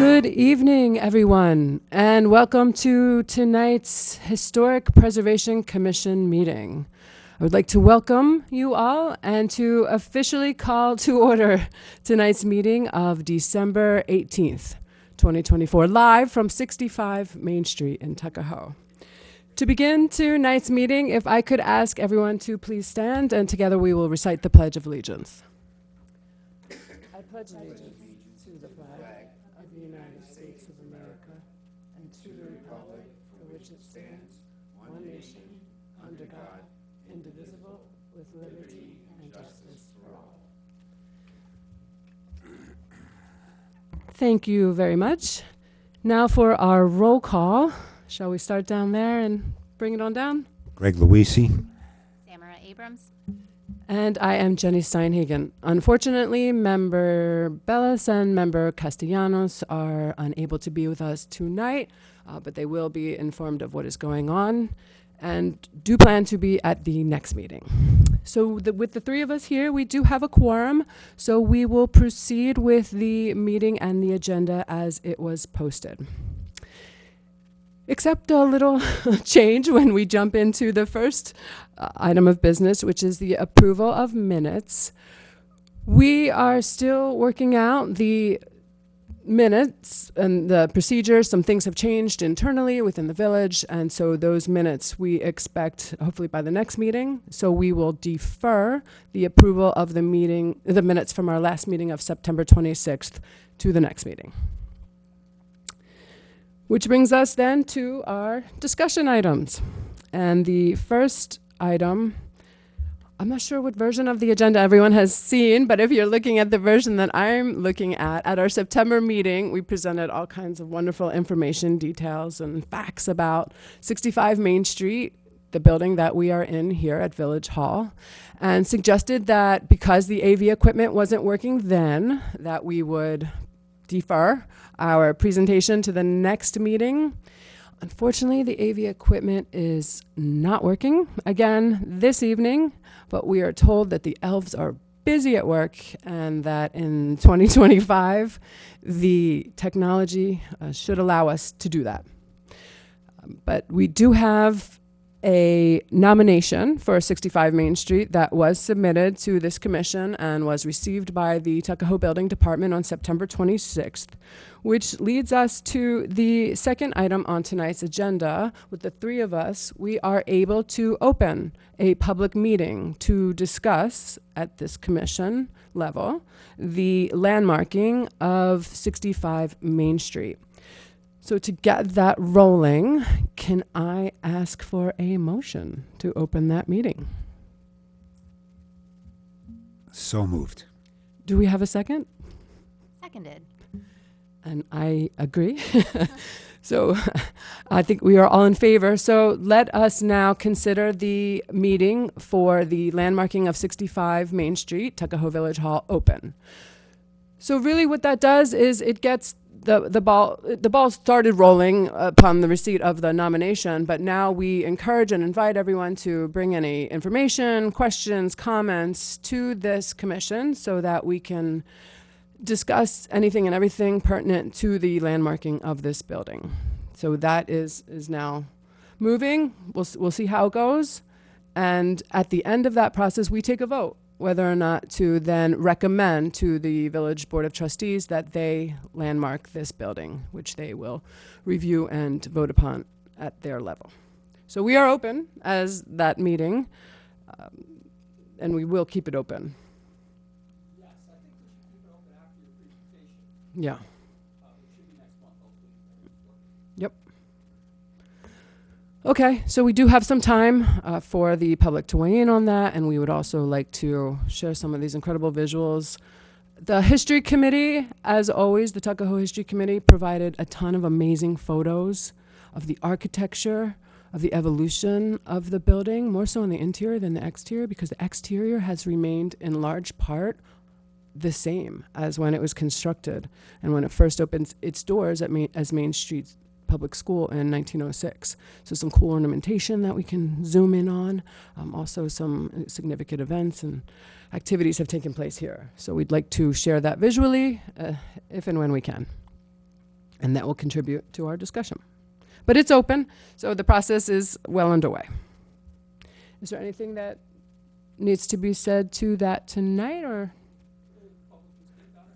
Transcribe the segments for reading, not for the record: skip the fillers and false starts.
Good evening, everyone, and welcome to tonight's Historic Preservation Commission meeting. I would like to welcome you all and to officially call to order tonight's meeting of December 18th, 2024, live from 65 Main Street in Tuckahoe. To begin tonight's meeting, if I could ask everyone to please stand, and together we will recite the Pledge of Allegiance. I pledge allegiance to the flag of the United States of America and to the republic for which it stands, one nation, under God, indivisible, with liberty and justice for all. Thank you very much. Now for our roll call. Shall we start down there and bring it on down? Greg Luisi. Samara Abrams. And I am Jenny Steinhagen. Unfortunately, Member Bellis and Member Castellanos are unable to be with us tonight, but they will be informed of what is going on and do plan to be at the next meeting. So with the three of us here, we do have a quorum, so we will proceed with the meeting and the agenda as it was posted. Except a little change when we jump into the first item of business, which is the approval of minutes. We are still working out the minutes and the procedures. Some things have changed internally within the village, and so those minutes we expect hopefully by the next meeting. So we will defer the approval of the minutes from our last meeting of September 26th to the next meeting. Which brings us then to our discussion items. And the first item, I'm not sure what version of the agenda everyone has seen, but if you're looking at the version that I'm looking at our September meeting, we presented all kinds of wonderful information, details, and facts about 65 Main Street, the building that we are in here at Village Hall, and suggested that because the AV equipment wasn't working then, that we would defer our presentation to the next meeting. Unfortunately, the AV equipment is not working again this evening, but we are told that the elves are busy at work and that in 2025, the technology should allow us to do that. But we do have a nomination for 65 Main Street that was submitted to this commission and was received by the Tuckahoe Building Department on September 26th, which leads us to the second item on tonight's agenda. With the three of us, we are able to open a public meeting to discuss at this commission level the landmarking of 65 Main Street. So to get that rolling, can I ask for a motion to open that meeting? So moved. Do we have a second? Seconded. And I agree. So I think we are all in favor. So let us now consider the meeting for the landmarking of 65 Main Street, Tuckahoe Village Hall, open. So really what that does is it gets the ball started rolling upon the receipt of the nomination, but now we encourage and invite everyone to bring any information, questions, comments to this commission so that we can discuss anything and everything pertinent to the landmarking of this building. So that is now moving. We'll see how it goes. And at the end of that process, we take a vote whether or not to then recommend to the Village Board of Trustees that they landmark this building, which they will review and vote upon at their level. So we are open as that meeting, and we will keep it open. Yes, I think we should keep it open after your presentation. Yeah. It should be next month, hopefully. Yep. Okay, so we do have some time for the public to weigh in on that, and we would also like to share some of these incredible visuals. The History Committee, as always, the Tuckahoe History Committee provided a ton of amazing photos of the architecture, of the evolution of the building, more so in the interior than the exterior, because the exterior has remained in large part the same as when it was constructed and when it first opened its doors as Main Street's public school in 1906. So some cool ornamentation that we can zoom in on. Also some significant events and activities have taken place here. So we'd like to share that visually if and when we can. And that will contribute to our discussion. But it's open, so the process is well underway. Is there anything that needs to be said to that tonight, or?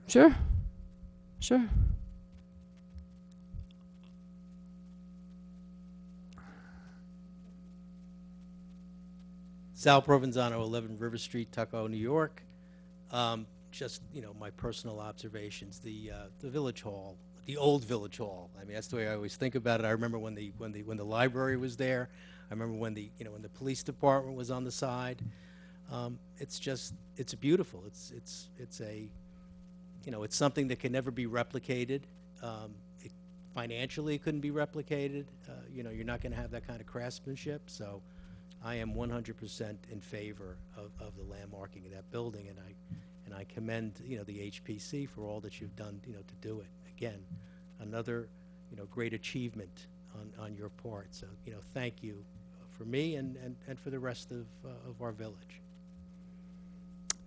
Sure. Sure. Sal Provenzano, 11 River Street, Tuckahoe, New York. Just, my personal observations. The Village Hall, the old Village Hall. I mean, that's the way I always think about it. I remember when the library was there. I remember when the police department was on the side. It's beautiful. It's something that can never be replicated. Financially, it couldn't be replicated. You're not going to have that kind of craftsmanship. So I am 100% in favor of the landmarking of that building, and I commend the HPC for all that you've done to do it. Again, another great achievement on your part. So thank you for me and for the rest of our village.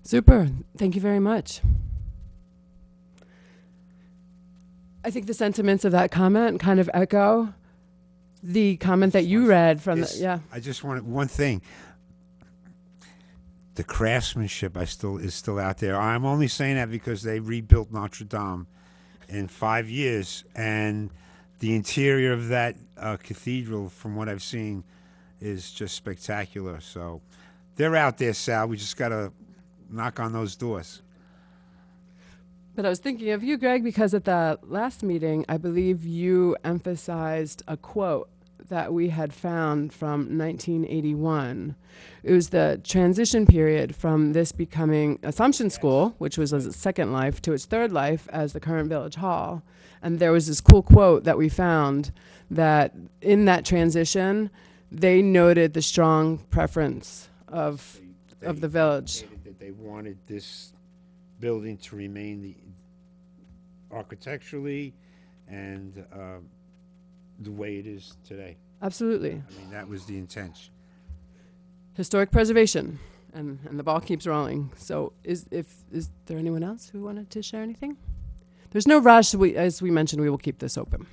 Super. Thank you very much. I think the sentiments of that comment kind of echo the comment that you read from the, I just wanted one thing. The craftsmanship is still out there. I'm only saying that because they rebuilt Notre Dame in 5 years, and the interior of that cathedral, from what I've seen, is just spectacular. So they're out there, Sal. We just got to knock on those doors. But I was thinking of you, Greg, because at the last meeting, I believe you emphasized a quote that we had found from 1981. It was the transition period from this becoming Assumption School, which was its second life, to its third life as the current Village Hall. And there was this cool quote that we found that in that transition, they noted the strong preference of the village. That they wanted this building to remain architecturally and the way it is today. Absolutely. I mean, that was the intent. Historic preservation, and the ball keeps rolling. So is there anyone else who wanted to share anything? There's no rush. As we mentioned, we will keep this open.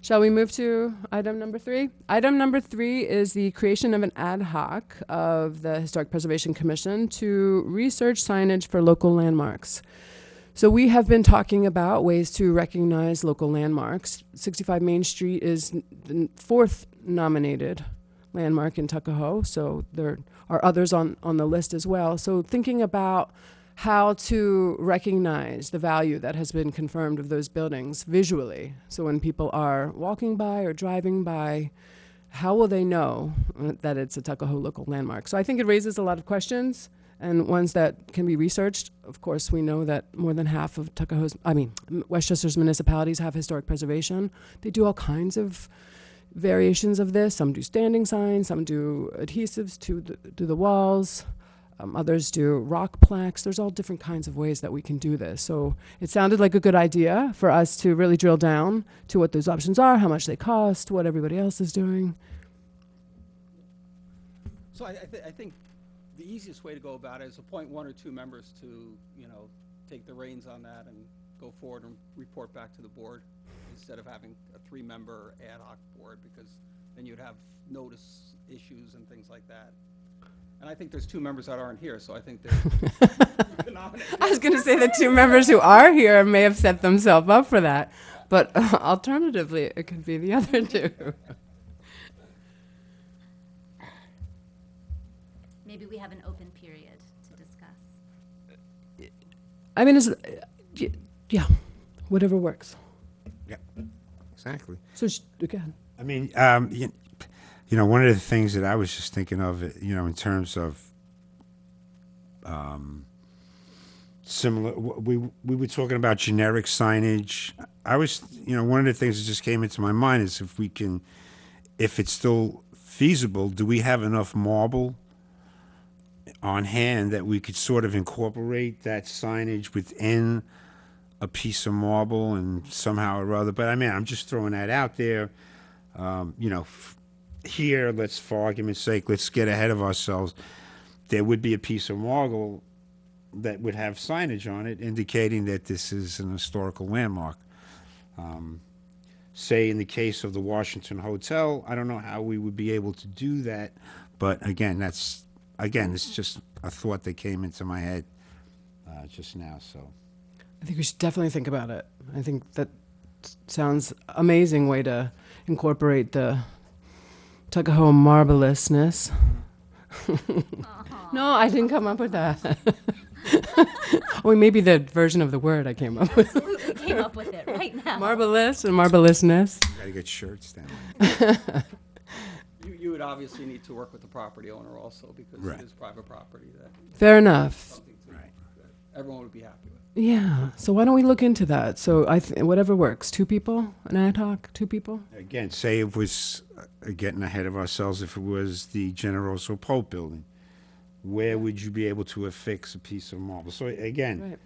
Shall we move to item number 3? Item number 3 is the creation of an ad hoc of the Historic Preservation Commission to research signage for local landmarks. So we have been talking about ways to recognize local landmarks. 65 Main Street is the 4th nominated landmark in Tuckahoe, so there are others on the list as well. So thinking about how to recognize the value that has been confirmed of those buildings visually. So when people are walking by or driving by, how will they know that it's a Tuckahoe local landmark? So I think it raises a lot of questions and ones that can be researched. Of course, we know that more than half of Westchester's municipalities have historic preservation. They do all kinds of variations of this. Some do standing signs, some do adhesives to the walls. Others do rock plaques. There's all different kinds of ways that we can do this. So it sounded like a good idea for us to really drill down to what those options are, how much they cost, what everybody else is doing. So I think the easiest way to go about it is appoint 1 or 2 members to, take the reins on that and go forward and report back to the board instead of having a 3-member ad hoc board, because then you'd have notice issues and things like that. And I think there's 2 members that aren't here, so I think they're nominated. I was going to say the 2 members who are here may have set themselves up for that, but alternatively, it could be the other 2. Maybe we have an open period to discuss. I mean, yeah, whatever works. Yeah, exactly. So, go ahead. I mean, one of the things that I was just thinking of, in terms of similar, we were talking about generic signage. I was, one of the things that just came into my mind is if it's still feasible, do we have enough marble on hand that we could sort of incorporate that signage within a piece of marble and somehow or other? But I mean, I'm just throwing that out there. Here, for argument's sake, let's get ahead of ourselves. There would be a piece of marble that would have signage on it indicating that this is an historical landmark. Say in the case of the Washington Hotel, I don't know how we would be able to do that, but again, it's just a thought that came into my head just now. So I think we should definitely think about it. I think that sounds amazing way to incorporate the Tuckahoe marvelousness. No, I didn't come up with that. Or maybe the version of the word I came up with. Absolutely came up with it right now. Marvelous and marvelousness. gotta get shirts down. You would obviously need to work with the property owner also, because Right. it is private property that, Fair enough. something Right. that everyone would be happy with. Yeah. So why don't we look into that? So whatever works. 2 people, an ad hoc, 2 people. Again, say it was getting ahead of ourselves. If it was the Generoso Pope building, where would you be able to affix a piece of marble? So again,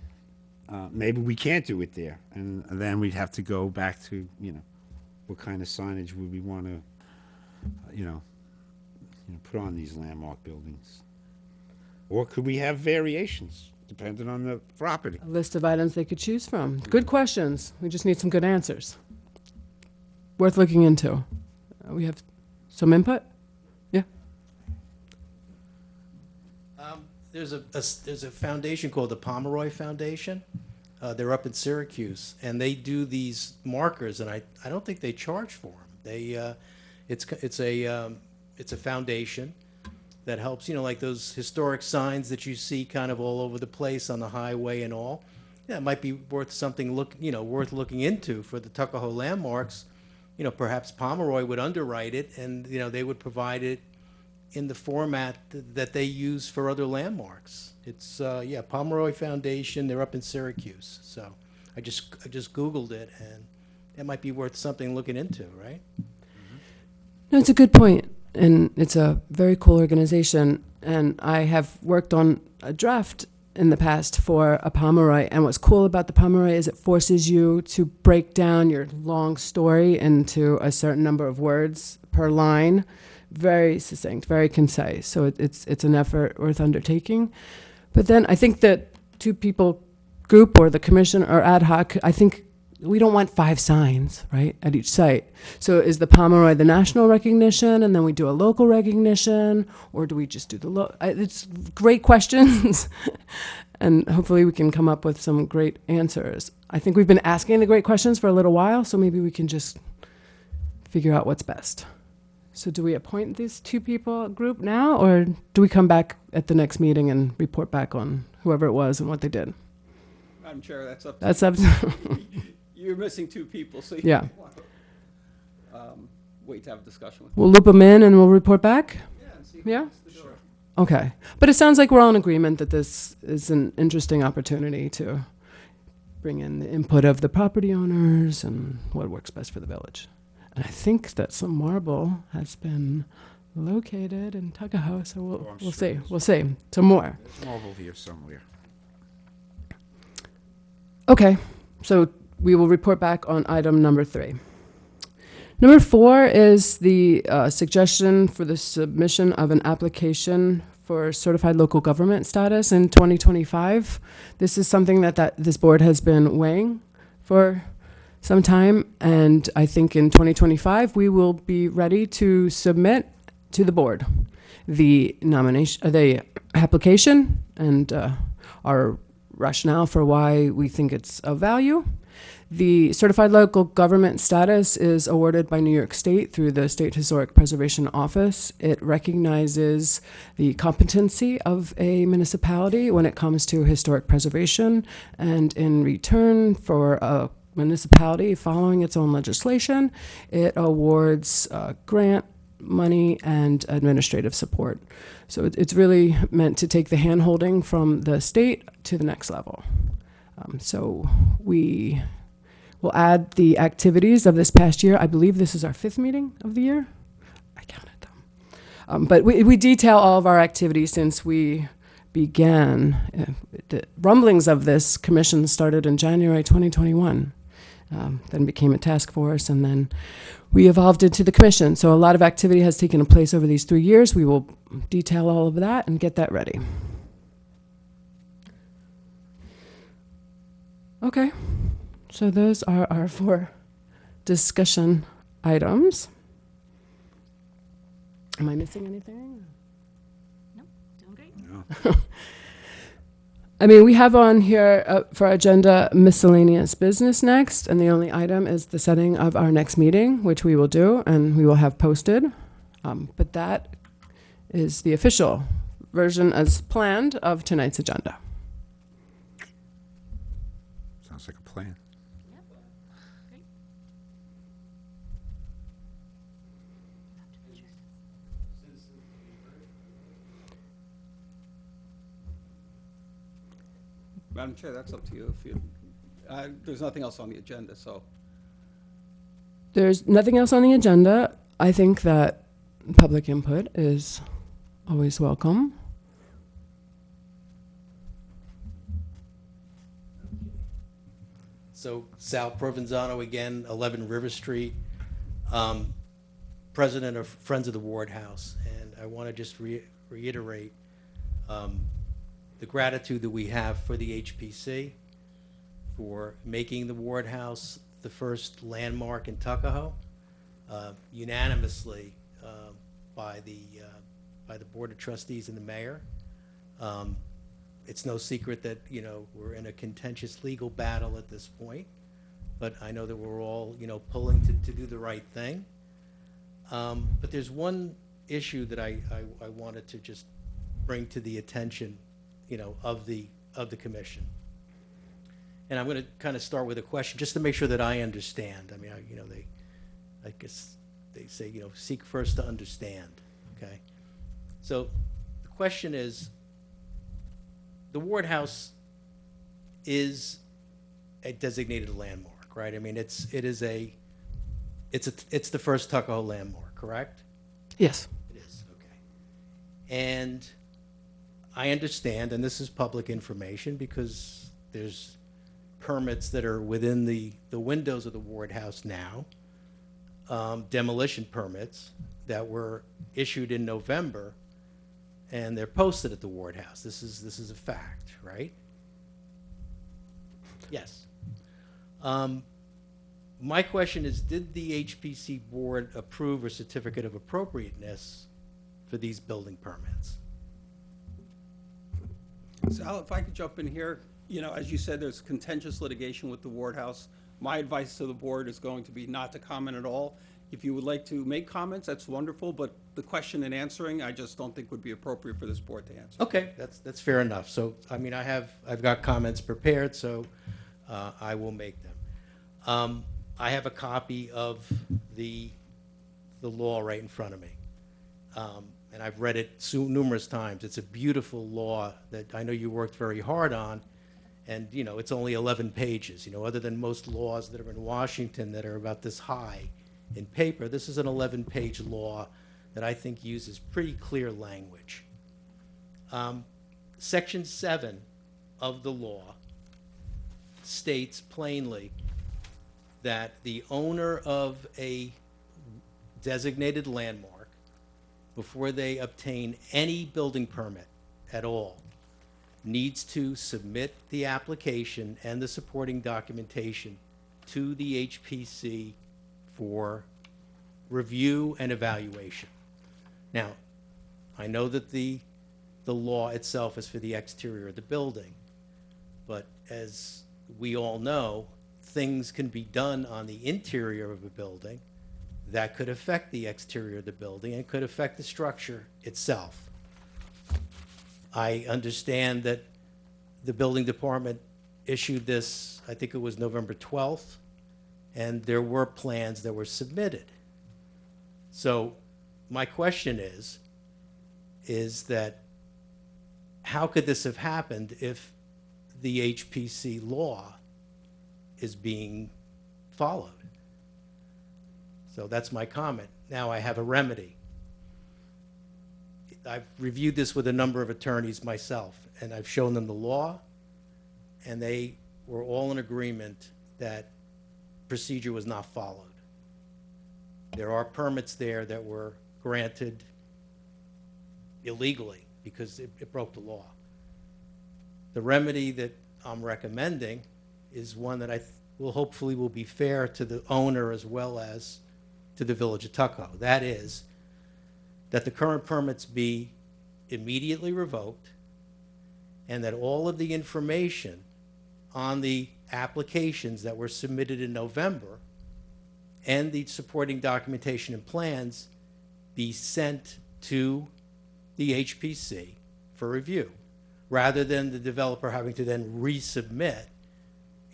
Right. maybe we can't do it there, and then we'd have to go back to what kind of signage would we want to put on these landmark buildings, or could we have variations depending on the property? A list of items they could choose from. Good questions. We just need some good answers. Worth looking into. We have some input? Yeah. There's a foundation called the Pomeroy Foundation. They're up in Syracuse, and they do these markers, and I don't think they charge for them. It's a foundation that helps, like those historic signs that you see kind of all over the place on the highway and all. Yeah, it might be worth something worth looking into for the Tuckahoe landmarks. Perhaps Pomeroy would underwrite it, and they would provide it in the format that they use for other landmarks. It's Pomeroy Foundation. They're up in Syracuse. So I just Googled it, and it might be worth something looking into, right? No, it's a good point, and it's a very cool organization. And I have worked on a draft in the past for a Pomeroy, and what's cool about the Pomeroy is it forces you to break down your long story into a certain number of words per line. Very succinct, very concise. So it's an effort worth undertaking. But then I think that 2 people group or the commission or ad hoc, I think we don't want 5 signs, right, at each site. So is the Pomeroy the national recognition, and then we do a local recognition, or do we just do the it's great questions, and hopefully we can come up with some great answers. I think we've been asking the great questions for a little while, so maybe we can just figure out what's best. So do we appoint these 2 people group now, or do we come back at the next meeting and report back on whoever it was and what they did? Madam Chair, that's up to That's up to, You're missing 2 people, so you Yeah. want to wait to have a discussion with them. we'll loop them in and we'll report back? Yeah, and see who Yeah? wants to do it. Okay. But it sounds like we're all in agreement that this is an interesting opportunity to bring in the input of the property owners and what works best for the village. And I think that some marble has been located in Tuckahoe, so Oh, I'm we'll sure see. there's- We'll see. Some more. There's marble here somewhere. Okay. So we will report back on item number 3. Number 4 is the suggestion for the submission of an application for certified local government status in 2025. This is something that this board has been weighing for some time, and I think in 2025 we will be ready to submit to the board the nomination, the application, and our rationale for why we think it's of value. The certified local government status is awarded by New York State through the State Historic Preservation Office. It recognizes the competency of a municipality when it comes to historic preservation, and in return for a municipality following its own legislation, it awards grant money and administrative support. So it's really meant to take the hand-holding from the state to the next level. So we will add the activities of this past year. I believe this is our 5th meeting of the year. I counted them. But we detail all of our activities since we began. The rumblings of this commission started in January 2021. Then became a task force, and then we evolved into the commission. So a lot of activity has taken place over these 3 years. We will detail all of that and get that ready. Okay, so those are our 4 discussion items. Am I missing anything? Nope, doing great. Yeah. I mean, we have on here for our agenda miscellaneous business next, and the only item is the setting of our next meeting, which we will do and we will have posted. But that is the official version as planned of tonight's agenda. Sounds like a plan. Yep, great. Madam Chair, that's up to you. If you, there's nothing else on the agenda, so. There's nothing else on the agenda. I think that public input is always welcome. So Sal Provenzano again, 11 River Street, president of Friends of the Ward House. And I want to just reiterate the gratitude that we have for the HPC for making the Ward House the first landmark in Tuckahoe, unanimously by the Board of Trustees and the mayor. It's no secret that, you know, we're in a contentious legal battle at this point, but I know that we're all, you know, pulling to do the right thing. But there's one issue that I wanted to just bring to the attention, you know, of the commission. And I'm going to kind of start with a question, just to make sure that I understand. I mean, you know, I guess they say, you know, seek first to understand, okay? So the question is, the Ward House is a designated landmark, right? I mean, it's the first Tuckahoe landmark, correct? Yes. It is, okay. And I understand, and this is public information because there's permits that are within the windows of the Ward House now, demolition permits that were issued in November, and they're posted at the Ward House. This is a fact, right? Yes. My question is, did the HPC board approve a certificate of appropriateness for these building permits? Sal, if I could jump in here, you know, as you said, there's contentious litigation with the Ward House. My advice to the board is going to be not to comment at all. If you would like to make comments, that's wonderful, but the question and answering, I just don't think would be appropriate for this board to answer. Okay, that's fair enough. So, I mean, I've got comments prepared, so I will make them. I have a copy of the law right in front of me, and I've read it numerous times. It's a beautiful law that I know you worked very hard on, and, you know, it's only 11 pages. You know, other than most laws that are in Washington that are about this high in paper, this is an 11-page law that I think uses pretty clear language. Section 7 of the law states plainly that the owner of a designated landmark, before they obtain any building permit at all, needs to submit the application and the supporting documentation to the HPC for review and evaluation. Now, I know that the law itself is for the exterior of the building, but as we all know, things can be done on the interior of a building that could affect the exterior of the building and could affect the structure itself. I understand that the building department issued this, I think it was November 12th, and there were plans that were submitted. So my question is that how could this have happened if the HPC law is being followed? So that's my comment. Now I have a remedy. I've reviewed this with a number of attorneys myself, and I've shown them the law, and they were all in agreement that procedure was not followed. There are permits there that were granted illegally because it broke the law. The remedy that I'm recommending is one that will hopefully will be fair to the owner as well as to the Village of Tuckahoe. That is, that the current permits be immediately revoked, and that all of the information on the applications that were submitted in November and the supporting documentation and plans be sent to the HPC for review, rather than the developer having to then resubmit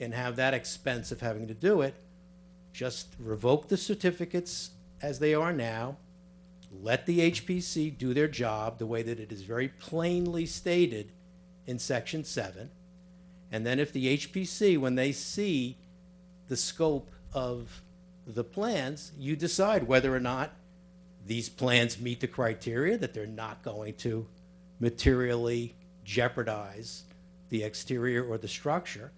and have that expense of having to do it. Just revoke the certificates as they are now, let the HPC do their job the way that it is very plainly stated in Section 7, and then if the HPC, when they see the scope of the plans, you decide whether or not these plans meet the criteria, that they're not going to materially jeopardize the exterior or the structure,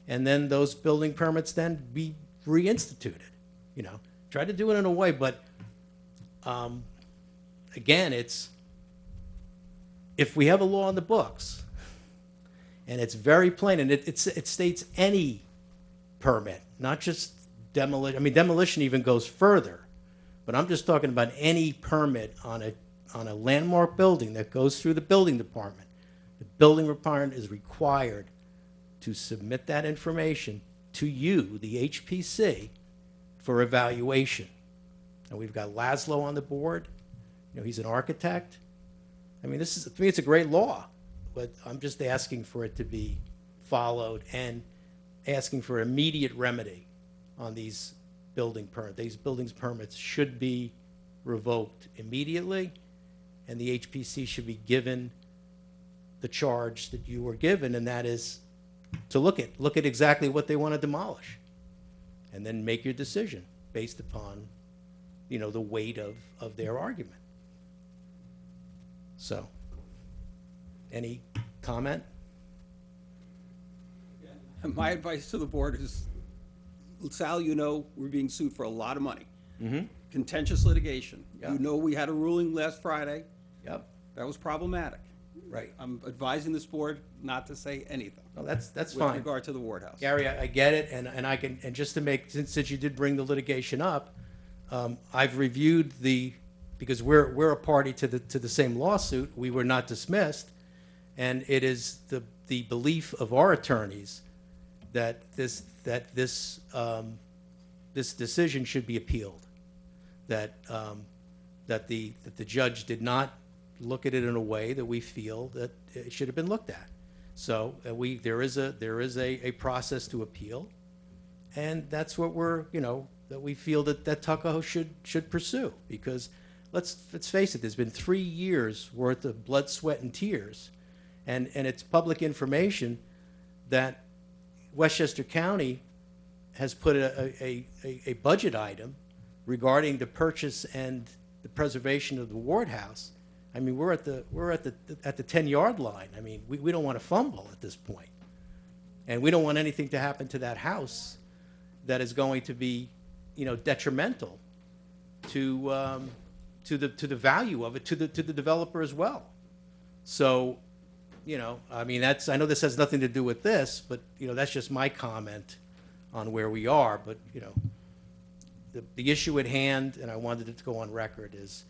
and then those building permits then be reinstituted. You know, try to do it in a way, but again, it's, if we have a law in the books and it's very plain, and it states any permit, not just demolition. I mean, demolition even goes further, but I'm just talking about any permit on a landmark building that goes through the building department. The building department is required to submit that information to you, the HPC, for evaluation. And we've got Laszlo on the board. You know, he's an architect. I mean, this is, to me, it's a great law, but I'm just asking for it to be followed and asking for immediate remedy on these building permits. These buildings permits should be revoked immediately, and the HPC should be given the charge that you were given, and that is to look at exactly what they want to demolish, and then make your decision based upon, you know, the weight of their argument. So, any comment? My advice to the board is, Sal, you know, we're being sued for a lot of money. Mm-hmm. Contentious litigation. Yeah. You know, we had a ruling last Friday. Yep. That was problematic. Right. I'm advising this board not to say anything No, that's with fine. regard to the Ward House. Gary, I get it, and I can, and just to make, since you did bring the litigation up, I've reviewed because we're a party to the same lawsuit. We were not dismissed, and it is the belief of our attorneys that this decision should be appealed. That the judge did not look at it in a way that we feel that it should have been looked at. So there is a process to appeal, and that's what that we feel that Tuckahoe should pursue, because let's face it, there's been 3 years worth of blood, sweat, and tears, and it's public information that Westchester County has put a budget item regarding the purchase and the preservation of the Ward House. I mean, we're at the 10-yard line. I mean, we don't want to fumble at this point, and we don't want anything to happen to that house that is going to be, detrimental to the value of it, to the developer as well. So, I mean, I know this has nothing to do with this, but that's just my comment on where we are. But the issue at hand, and I wanted it to go on record, is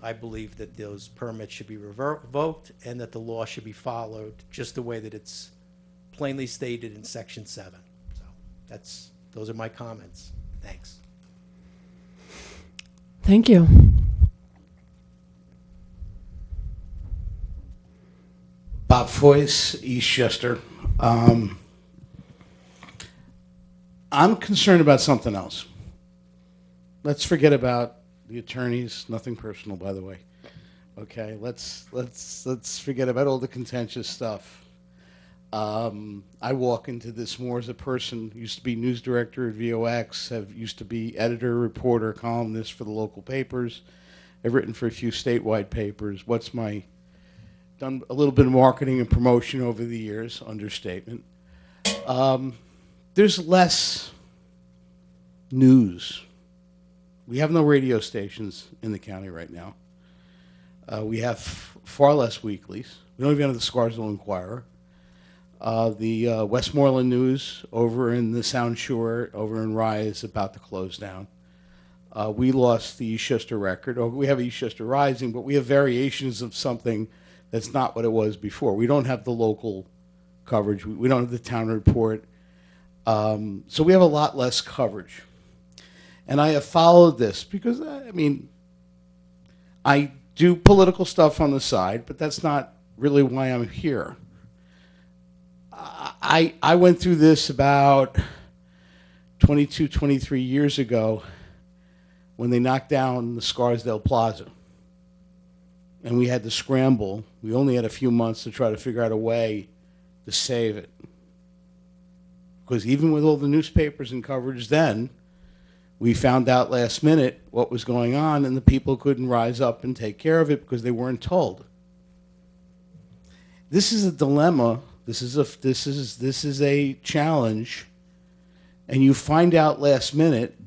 I believe that those permits should be revoked and that the law should be followed just the way that it's plainly stated in Section 7. So those are my comments. Thanks. Thank you. Bob Foyce, Eastchester. I'm concerned about something else. Let's forget about the attorneys. Nothing personal, by the way. Okay, let's forget about all the contentious stuff. I walk into this more as a person. Used to be news director at VOX. Used to be editor, reporter, columnist for the local papers. I've written for a few statewide papers. Done a little bit of marketing and promotion over the years. Understatement. There's less news. We have no radio stations in the county right now. We have far less weeklies. We don't even have the Scarsdale Inquirer. The Westmoreland News over in the Sound Shore, over in Rye, is about to close down. We lost the Eastchester Record, or we have Eastchester Rising, but we have variations of something that's not what it was before. We don't have the local coverage. We don't have the town report. So we have a lot less coverage. And I have followed this because, I mean, I do political stuff on the side, but that's not really why I'm here. I went through this about 22, 23 years ago when they knocked down the Scarsdale Plaza. And we had to scramble. We only had a few months to try to figure out a way to save it. Because even with all the newspapers and coverage then, we found out last minute what was going on, and the people couldn't rise up and take care of it because they weren't told. This is a dilemma. This is a challenge, and you find out last minute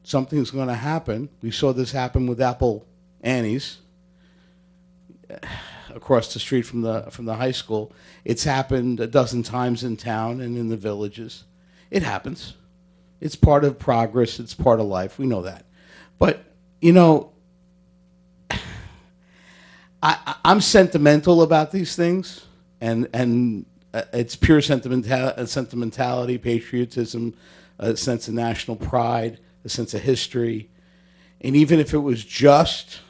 something's going to happen. We saw this happen with Apple Annie's across the street from the high school. It's happened a dozen times in town and in the villages. It happens. It's part of progress. It's part of life. We know that. But, you know, I'm sentimental about these things, and it's pure sentimentality, patriotism, a sense of national pride, a sense of history. And even if it was just,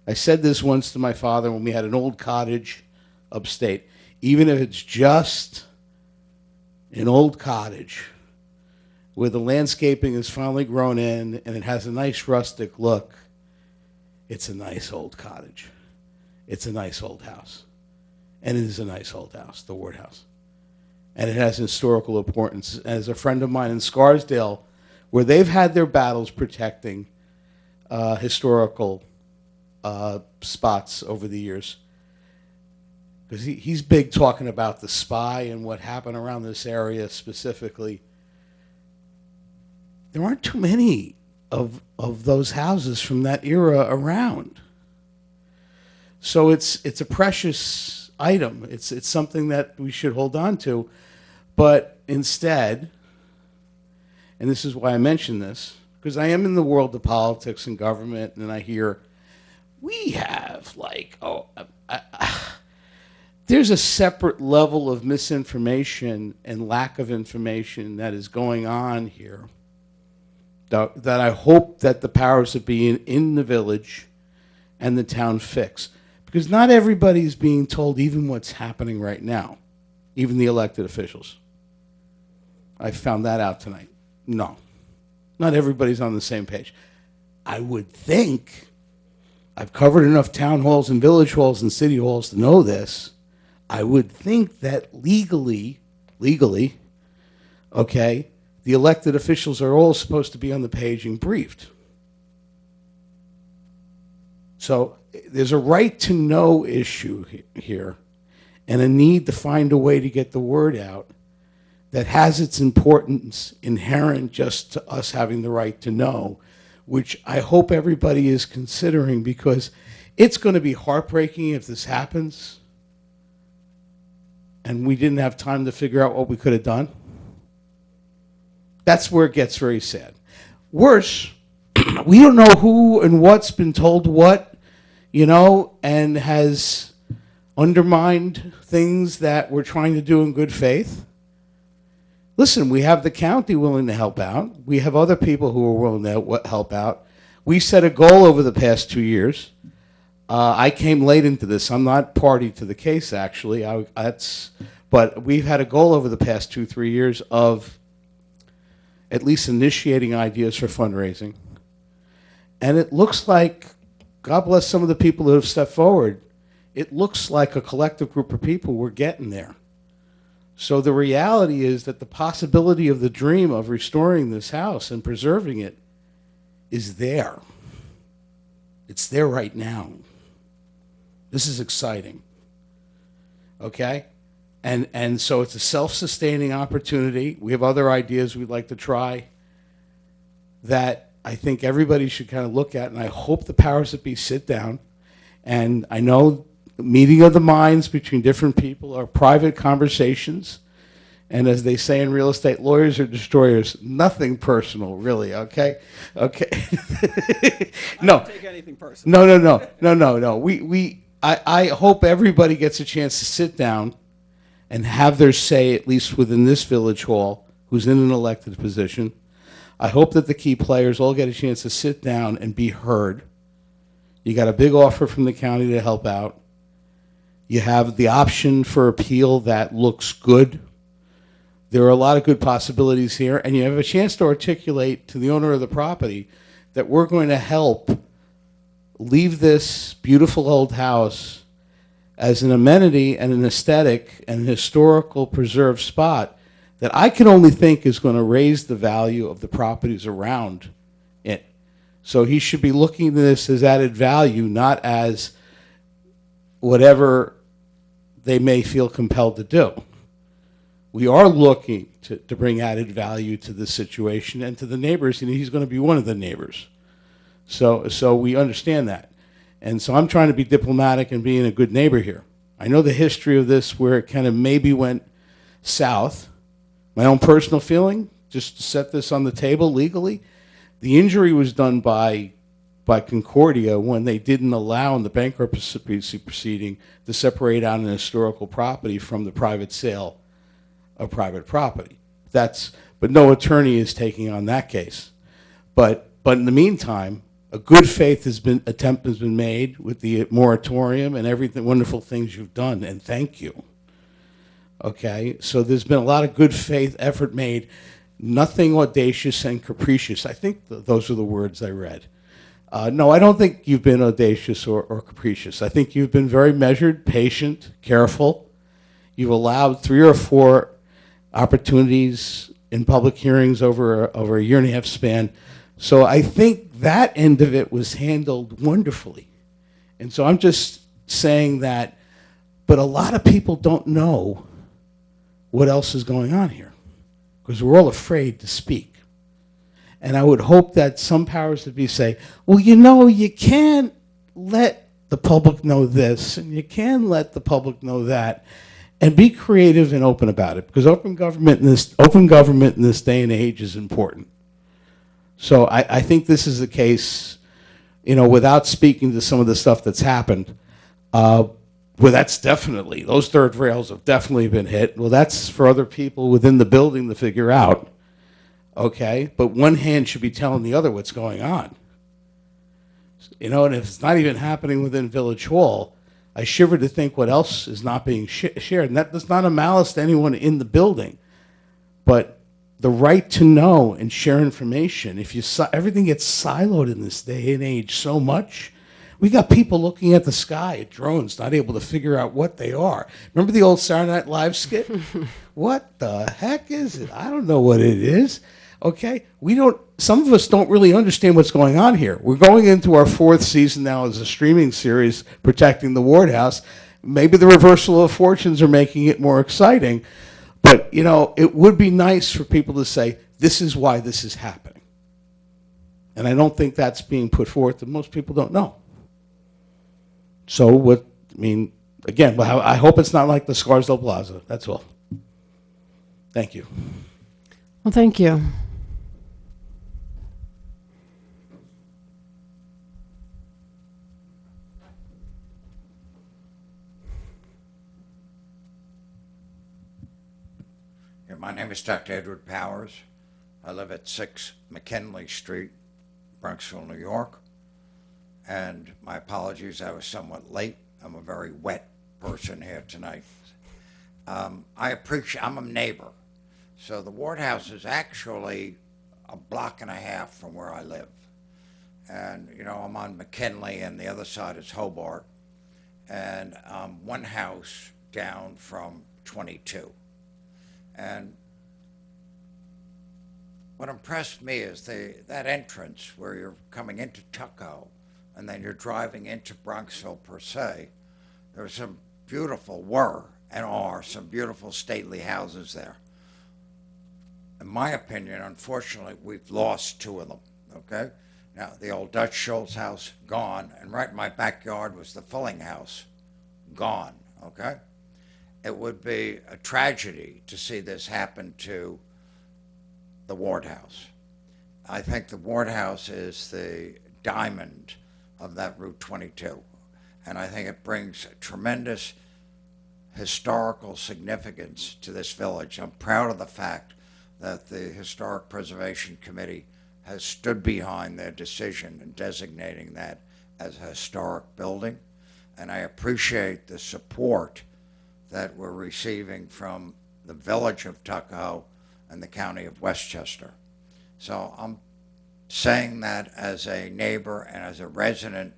I said this once to my father when we had an old cottage upstate, even if it's just an old cottage where the landscaping is finally grown in and it has a nice rustic look, it's a nice old cottage. It's a nice old house. And it is a nice old house, the Ward House. And it has historical importance. As a friend of mine in Scarsdale, where they've had their battles protecting historical spots over the years, because he's big talking about the spy and what happened around this area specifically. There aren't too many of those houses from that era around. So it's a precious item. It's something that we should hold on to. But instead, and this is why I mention this, because I am in the world of politics and government, and I hear, we have there's a separate level of misinformation and lack of information that is going on here that I hope that the powers that be in the village and the town fix. Because not everybody is being told even what's happening right now, even the elected officials. I found that out tonight. No, not everybody's on the same page. I would think, I've covered enough town halls and village halls and city halls to know this, I would think that legally, okay, the elected officials are all supposed to be on the page and briefed. So there's a right to know issue here and a need to find a way to get the word out that has its importance inherent just to us having the right to know, which I hope everybody is considering, because it's going to be heartbreaking if this happens and we didn't have time to figure out what we could have done. That's where it gets very sad. Worse, we don't know who and what's been told what, and has undermined things that we're trying to do in good faith. Listen, we have the county willing to help out. We have other people who are willing to help out. We set a goal over the past 2 years. I came late into this. I'm not party to the case, actually. But we've had a goal over the past 2-3 years of at least initiating ideas for fundraising. And it looks like, God bless some of the people who have stepped forward, it looks like a collective group of people we're getting there. So the reality is that the possibility of the dream of restoring this house and preserving it is there. It's there right now. This is exciting. Okay? And so it's a self-sustaining opportunity. We have other ideas we'd like to try that I think everybody should kind of look at, and I hope the powers that be sit down. And I know meeting of the minds between different people or private conversations. And as they say in real estate, lawyers are destroyers. Nothing personal, really, okay? Okay. I No. don't take anything personal. No. I hope everybody gets a chance to sit down and have their say, at least within this village hall, who's in an elected position. I hope that the key players all get a chance to sit down and be heard. You got a big offer from the county to help out. You have the option for appeal that looks good. There are a lot of good possibilities here, and you have a chance to articulate to the owner of the property that we're going to help leave this beautiful old house as an amenity and an aesthetic and an historical preserved spot that I can only think is going to raise the value of the properties around it. So he should be looking at this as added value, not as whatever they may feel compelled to do. We are looking to bring added value to the situation and to the neighbors, and he's going to be one of the neighbors. So we understand that. And so I'm trying to be diplomatic and being a good neighbor here. I know the history of this where it kind of maybe went south. My own personal feeling, just to set this on the table legally, the injury was done by Concordia when they didn't allow in the bankruptcy proceeding to separate out an historical property from the private sale of private property. But no attorney is taking on that case. But in the meantime, a good faith attempt has been made with the moratorium and everything, wonderful things you've done, and thank you. Okay, so there's been a lot of good faith effort made, nothing audacious and capricious. I think those are the words I read. No, I don't think you've been audacious or capricious. I think you've been very measured, patient, careful. You've allowed 3 or 4 opportunities in public hearings over a year and a half span. So I think that end of it was handled wonderfully. And so I'm just saying that, but a lot of people don't know what else is going on here because we're all afraid to speak. And I would hope that some powers that be say, well, you can't let the public know this and you can let the public know that. And be creative and open about it, because open government in this day and age is important. So I think this is the case, without speaking to some of the stuff that's happened. Well, that's definitely, those third rails have definitely been hit. Well, that's for other people within the building to figure out. Okay, but one hand should be telling the other what's going on. And if it's not even happening within Village Hall, I shiver to think what else is not being shared. And that's not a malice to anyone in the building. But the right to know and share information, everything gets siloed in this day and age so much. We got people looking at the sky at drones, not able to figure out what they are. Remember the old Saturday Night Live skit? What the heck is it? I don't know what it is. Okay, some of us don't really understand what's going on here. We're going into our 4th season now as a streaming series, Protecting the Ward House. Maybe the reversal of fortunes are making it more exciting. But, it would be nice for people to say, this is why this is happening. And I don't think that's being put forth, and most people don't know. So again, I hope it's not like the Scarsdale Plaza. That's all. Thank you. Well, thank you. My name is Dr. Edward Powers. I live at 6 McKinley Street, Bronxville, New York. And my apologies, I was somewhat late. I'm a very wet person here tonight. I'm a neighbor. So the Ward House is actually a block and a half from where I live. And, I'm on McKinley and the other side is Hobart. And one house down from 22. And what impressed me is that entrance where you're coming into Tuckahoe and then you're driving into Bronxville per se. There's some beautiful some beautiful stately houses there. In my opinion, unfortunately, we've lost 2 of them, okay? Now, the old Dutch Schultz house, gone, and right in my backyard was the Fulling house, gone, okay? It would be a tragedy to see this happen to the Ward House. I think the Ward House is the diamond of that Route 22, and I think it brings tremendous historical significance to this village. I'm proud of the fact that the Historic Preservation Committee has stood behind their decision in designating that as a historic building, and I appreciate the support that we're receiving from the village of Tuckahoe and the county of Westchester. So I'm saying that as a neighbor and as a resident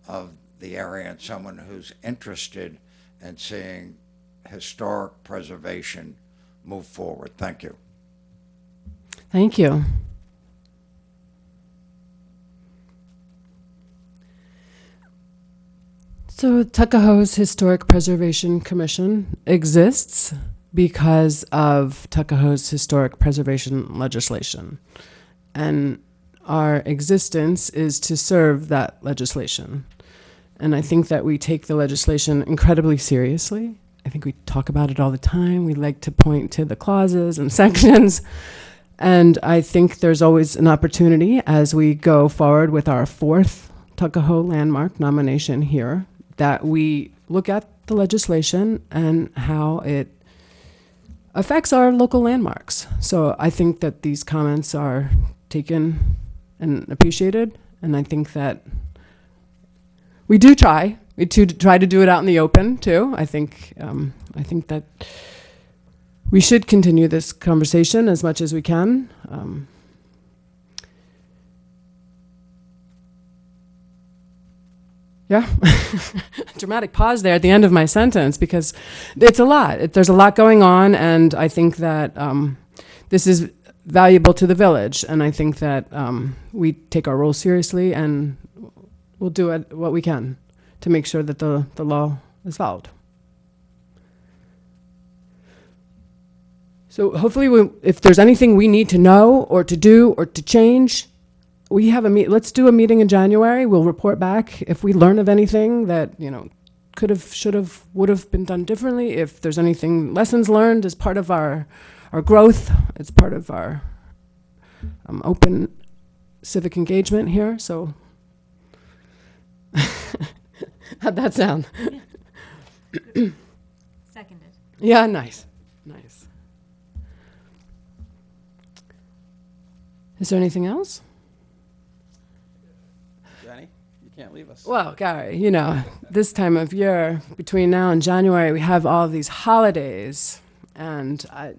of the area and someone who's interested in seeing historic preservation move forward. Thank you. Thank you. So Tuckahoe's Historic Preservation Commission exists because of Tuckahoe's historic preservation legislation. And our existence is to serve that legislation. And I think that we take the legislation incredibly seriously. I think we talk about it all the time. We like to point to the clauses and sections. And I think there's always an opportunity as we go forward with our fourth Tuckahoe landmark nomination here that we look at the legislation and how it affects our local landmarks. So I think that these comments are taken and appreciated, and I think that we do try. We try to do it out in the open too. I think that we should continue this conversation as much as we can. Yeah, dramatic pause there at the end of my sentence because it's a lot. There's a lot going on, and I think that this is valuable to the village, and I think that we take our role seriously, and we'll do what we can to make sure that the law is followed. So hopefully, if there's anything we need to know or to do or to change, we have let's do a meeting in January. We'll report back if we learn of anything that, could have, should have, would have been done differently. If there's anything, lessons learned as part of our growth, it's part of our open civic engagement here. So how'd that sound? Seconded. Yeah, nice. Is there anything else? Jenny, you can't leave us. Well, Gary, this time of year, between now and January, we have all these holidays. And I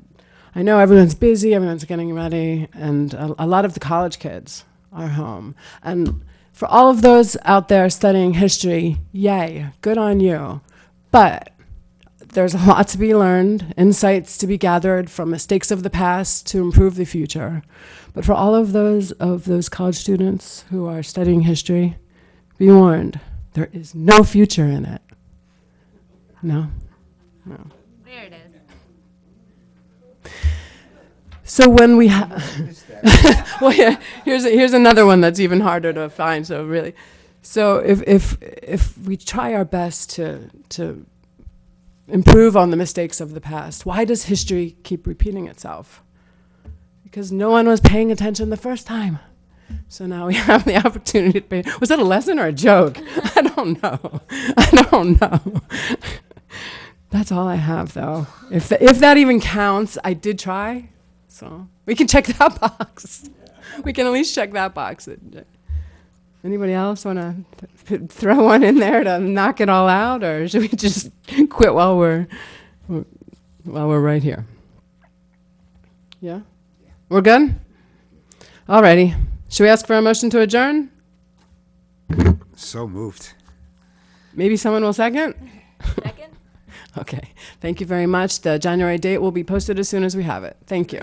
know everyone's busy, everyone's getting ready, and a lot of the college kids are home. And for all of those out there studying history, yay, good on you. But there's a lot to be learned, insights to be gathered from mistakes of the past to improve the future. But for all of those college students who are studying history, be warned, there is no future in it. No. There it is. So when we well, yeah, here's another one that's even harder to find. So really, if we try our best to improve on the mistakes of the past, why does history keep repeating itself? Because no one was paying attention the first time. So now we have the opportunity to pay. Was that a lesson or a joke? I don't know. That's all I have, though. If that even counts, I did try. So we can check that box. We can at least check that box. Anybody else want to throw one in there to knock it all out, or should we just quit while we're right here? Yeah? We're good? Alrighty. Should we ask for a motion to adjourn? So moved. Maybe someone will second? Second? Okay. Thank you very much. The January date will be posted as soon as we have it. Thank you.